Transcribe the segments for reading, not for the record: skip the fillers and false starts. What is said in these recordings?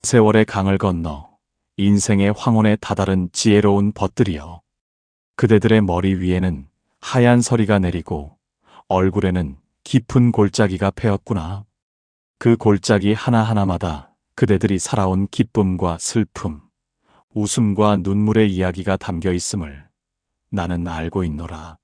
세월의 강을 건너 인생의 황혼에 다다른 지혜로운 벗들이여. 그대들의 머리 위에는 하얀 서리가 내리고 얼굴에는 깊은 골짜기가 패였구나. 그 골짜기 하나하나마다 그대들이 살아온 기쁨과 슬픔, 웃음과 눈물의 이야기가 담겨 있음을 나는 알고 있노라.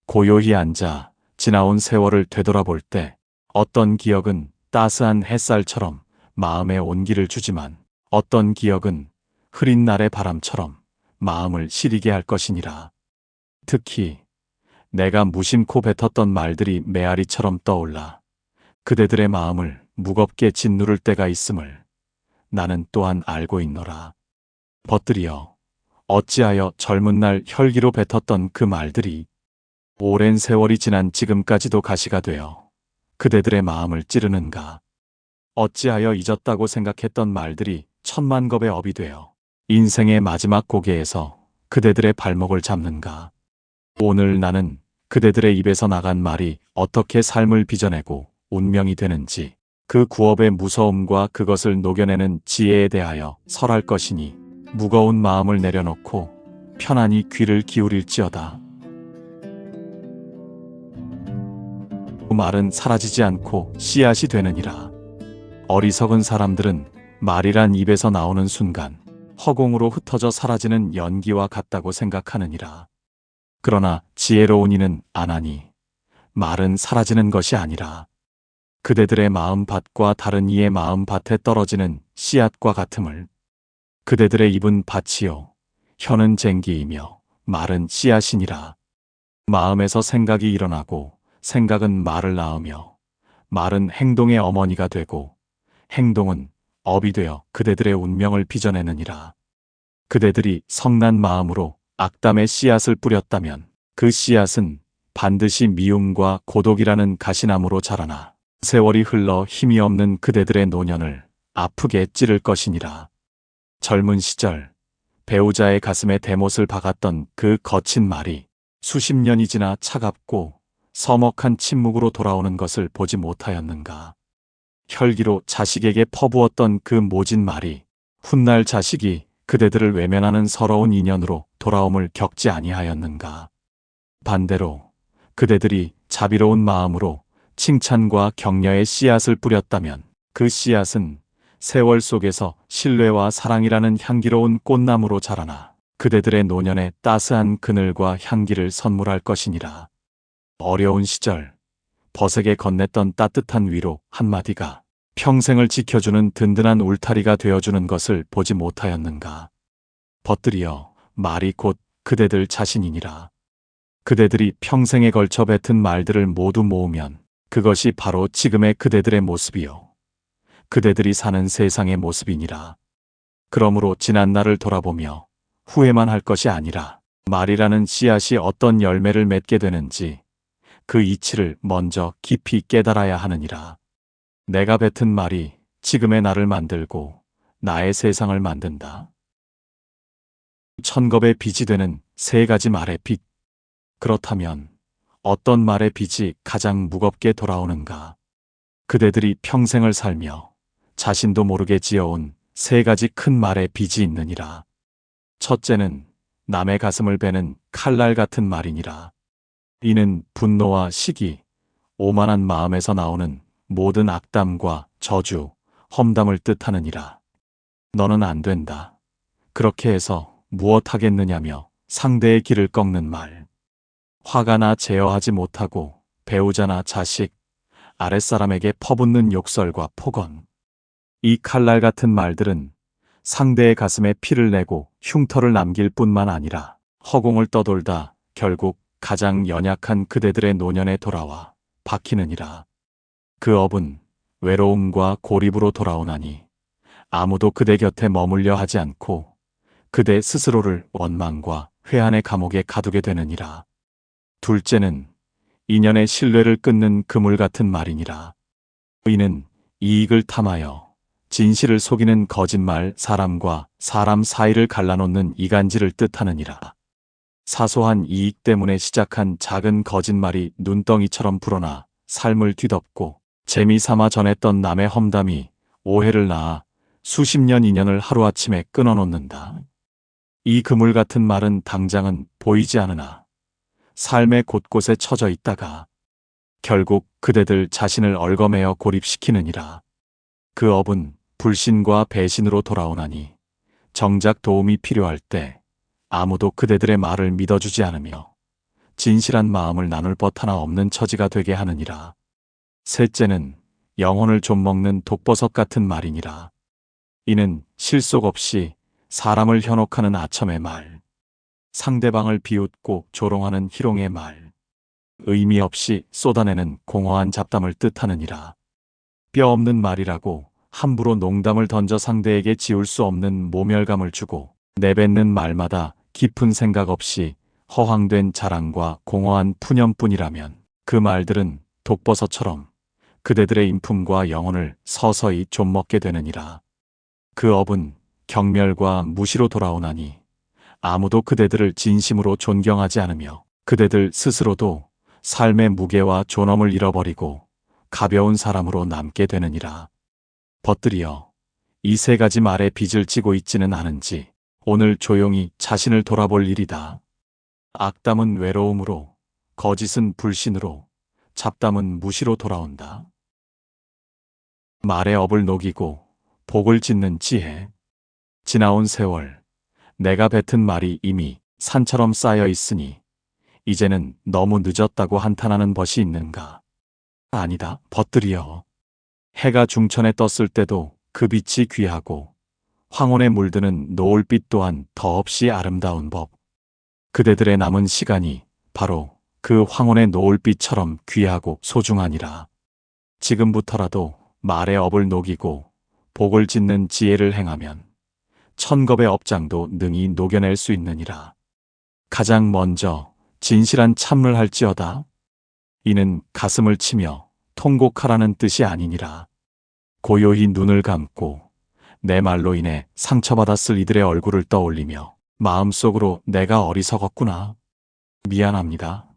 고요히 앉아 지나온 세월을 되돌아볼 때 어떤 기억은 따스한 햇살처럼 마음에 온기를 주지만 어떤 기억은 흐린 날의 바람처럼 마음을 시리게 할 것이니라. 특히 내가 무심코 뱉었던 말들이 메아리처럼 떠올라 그대들의 마음을 무겁게 짓누를 때가 있음을 나는 또한 알고 있노라. 벗들이여, 어찌하여 젊은 날 혈기로 뱉었던 그 말들이 오랜 세월이 지난 지금까지도 가시가 되어 그대들의 마음을 찌르는가? 어찌하여 잊었다고 생각했던 말들이 천만 겁의 업이 되어 인생의 마지막 고개에서 그대들의 발목을 잡는가? 오늘 나는 그대들의 입에서 나간 말이 어떻게 삶을 빚어내고 운명이 되는지, 그 구업의 무서움과 그것을 녹여내는 지혜에 대하여 설할 것이니 무거운 마음을 내려놓고 편안히 귀를 기울일지어다. 그 말은 사라지지 않고 씨앗이 되느니라. 어리석은 사람들은 말이란 입에서 나오는 순간 허공으로 흩어져 사라지는 연기와 같다고 생각하느니라. 그러나 지혜로운 이는 아나니 말은 사라지는 것이 아니라 그대들의 마음밭과 다른 이의 마음밭에 떨어지는 씨앗과 같음을. 그대들의 입은 밭이요 혀는 쟁기이며 말은 씨앗이니라. 마음에서 생각이 일어나고 생각은 말을 낳으며 말은 행동의 어머니가 되고 행동은 업이 되어 그대들의 운명을 빚어내느니라. 그대들이 성난 마음으로 악담의 씨앗을 뿌렸다면 그 씨앗은 반드시 미움과 고독이라는 가시나무로 자라나 세월이 흘러 힘이 없는 그대들의 노년을 아프게 찌를 것이니라. 젊은 시절 배우자의 가슴에 대못을 박았던 그 거친 말이 수십 년이 지나 차갑고 서먹한 침묵으로 돌아오는 것을 보지 못하였는가? 혈기로 자식에게 퍼부었던 그 모진 말이 훗날 자식이 그대들을 외면하는 서러운 인연으로 돌아옴을 겪지 아니하였는가? 반대로 그대들이 자비로운 마음으로 칭찬과 격려의 씨앗을 뿌렸다면 그 씨앗은 세월 속에서 신뢰와 사랑이라는 향기로운 꽃나무로 자라나 그대들의 노년에 따스한 그늘과 향기를 선물할 것이니라. 어려운 시절 벗에게 건넸던 따뜻한 위로 한마디가 평생을 지켜주는 든든한 울타리가 되어주는 것을 보지 못하였는가? 벗들이여, 말이 곧 그대들 자신이니라. 그대들이 평생에 걸쳐 뱉은 말들을 모두 모으면 그것이 바로 지금의 그대들의 모습이요 그대들이 사는 세상의 모습이니라. 그러므로 지난 날을 돌아보며 후회만 할 것이 아니라 말이라는 씨앗이 어떤 열매를 맺게 되는지 그 이치를 먼저 깊이 깨달아야 하느니라. 내가 뱉은 말이 지금의 나를 만들고 나의 세상을 만든다. 천겁의 빚이 되는 세 가지 말의 빚. 그렇다면 어떤 말의 빚이 가장 무겁게 돌아오는가? 그대들이 평생을 살며 자신도 모르게 지어온 세 가지 큰 말의 빚이 있느니라. 첫째는 남의 가슴을 베는 칼날 같은 말이니라. 이는 분노와 시기, 오만한 마음에서 나오는 모든 악담과 저주, 험담을 뜻하느니라. 너는 안 된다. 그렇게 해서 무엇하겠느냐며 상대의 길을 꺾는 말. 화가 나 제어하지 못하고 배우자나 자식, 아랫사람에게 퍼붓는 욕설과 폭언. 이 칼날 같은 말들은 상대의 가슴에 피를 내고 흉터를 남길 뿐만 아니라 허공을 떠돌다 결국 가장 연약한 그대들의 노년에 돌아와 박히느니라. 그 업은 외로움과 고립으로 돌아오나니 아무도 그대 곁에 머물려 하지 않고 그대 스스로를 원망과 회한의 감옥에 가두게 되느니라. 둘째는 인연의 신뢰를 끊는 그물 같은 말이니라. 이는 이익을 탐하여 진실을 속이는 거짓말, 사람과 사람 사이를 갈라놓는 이간질을 뜻하느니라. 사소한 이익 때문에 시작한 작은 거짓말이 눈덩이처럼 불어나 삶을 뒤덮고 재미삼아 전했던 남의 험담이 오해를 낳아 수십 년 인연을 하루아침에 끊어놓는다. 이 그물 같은 말은 당장은 보이지 않으나 삶의 곳곳에 처져 있다가 결국 그대들 자신을 얽어매어 고립시키느니라. 그 업은 불신과 배신으로 돌아오나니 정작 도움이 필요할 때 아무도 그대들의 말을 믿어주지 않으며 진실한 마음을 나눌 법 하나 없는 처지가 되게 하느니라. 셋째는 영혼을 좀먹는 독버섯 같은 말이니라. 이는 실속 없이 사람을 현혹하는 아첨의 말, 상대방을 비웃고 조롱하는 희롱의 말, 의미 없이 쏟아내는 공허한 잡담을 뜻하느니라. 뼈 없는 말이라고 함부로 농담을 던져 상대에게 지울 수 없는 모멸감을 주고 내뱉는 말마다 깊은 생각 없이 허황된 자랑과 공허한 푸념뿐이라면 그 말들은 독버섯처럼 그대들의 인품과 영혼을 서서히 좀먹게 되느니라. 그 업은 경멸과 무시로 돌아오나니 아무도 그대들을 진심으로 존경하지 않으며 그대들 스스로도 삶의 무게와 존엄을 잃어버리고 가벼운 사람으로 남게 되느니라. 벗들이여, 이 세 가지 말에 빚을 지고 있지는 않은지 오늘 조용히 자신을 돌아볼 일이다. 악담은 외로움으로, 거짓은 불신으로, 잡담은 무시로 돌아온다. 말의 업을 녹이고 복을 짓는 지혜. 지나온 세월, 내가 뱉은 말이 이미 산처럼 쌓여 있으니 이제는 너무 늦었다고 한탄하는 벗이 있는가? 아니다, 벗들이여. 해가 중천에 떴을 때도 그 빛이 귀하고 황혼에 물드는 노을빛 또한 더없이 아름다운 법. 그대들의 남은 시간이 바로 그 황혼의 노을빛처럼 귀하고 소중하니라. 지금부터라도 말의 업을 녹이고 복을 짓는 지혜를 행하면 천겁의 업장도 능히 녹여낼 수 있느니라. 가장 먼저 진실한 참을 할지어다. 이는 가슴을 치며 통곡하라는 뜻이 아니니라. 고요히 눈을 감고 내 말로 인해 상처받았을 이들의 얼굴을 떠올리며 마음속으로 내가 어리석었구나. 미안합니다.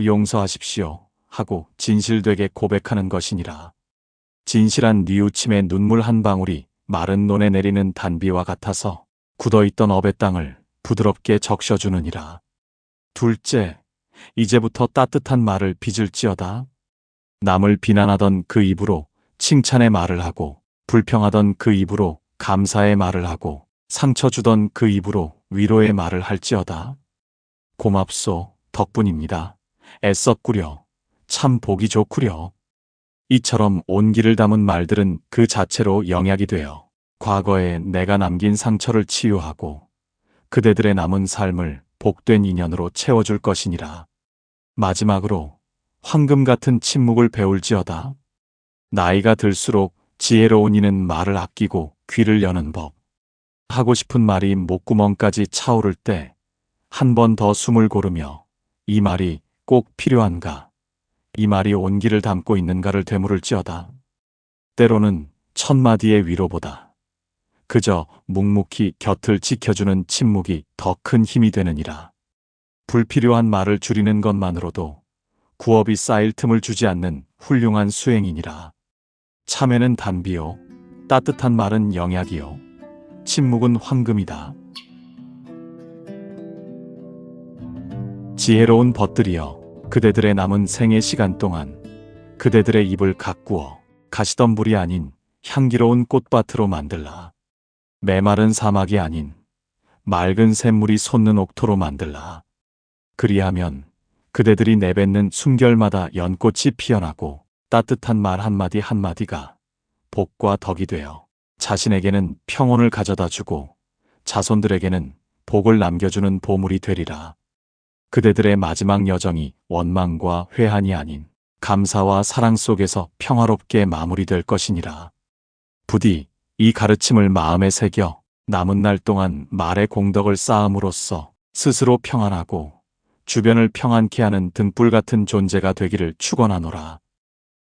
용서하십시오. 하고 진실되게 고백하는 것이니라. 진실한 뉘우침의 눈물 한 방울이 마른 논에 내리는 단비와 같아서 굳어있던 업의 땅을 부드럽게 적셔주느니라. 둘째, 이제부터 따뜻한 말을 빚을지어다. 남을 비난하던 그 입으로 칭찬의 말을 하고 불평하던 그 입으로 감사의 말을 하고 상처 주던 그 입으로 위로의 말을 할지어다. 고맙소, 덕분입니다. 애썼구려. 참 보기 좋구려. 이처럼 온기를 담은 말들은 그 자체로 영약이 되어 과거에 내가 남긴 상처를 치유하고 그대들의 남은 삶을 복된 인연으로 채워줄 것이니라. 마지막으로 황금 같은 침묵을 배울지어다. 나이가 들수록 지혜로운 이는 말을 아끼고 귀를 여는 법. 하고 싶은 말이 목구멍까지 차오를 때 한 번 더 숨을 고르며 이 말이 꼭 필요한가? 이 말이 온기를 담고 있는가를 되물을지어다. 때로는 천마디의 위로보다 그저 묵묵히 곁을 지켜주는 침묵이 더 큰 힘이 되느니라. 불필요한 말을 줄이는 것만으로도 구업이 쌓일 틈을 주지 않는 훌륭한 수행이니라. 참회는 단비요, 따뜻한 말은 영약이요, 침묵은 황금이다. 지혜로운 벗들이여, 그대들의 남은 생의 시간 동안 그대들의 입을 가꾸어 가시덤불이 아닌 향기로운 꽃밭으로 만들라. 메마른 사막이 아닌 맑은 샘물이 솟는 옥토로 만들라. 그리하면 그대들이 내뱉는 숨결마다 연꽃이 피어나고 따뜻한 말 한마디 한마디가 복과 덕이 되어 자신에게는 평온을 가져다 주고 자손들에게는 복을 남겨주는 보물이 되리라. 그대들의 마지막 여정이 원망과 회한이 아닌 감사와 사랑 속에서 평화롭게 마무리될 것이니라. 부디 이 가르침을 마음에 새겨 남은 날 동안 말의 공덕을 쌓음으로써 스스로 평안하고 주변을 평안케 하는 등불 같은 존재가 되기를 축원하노라.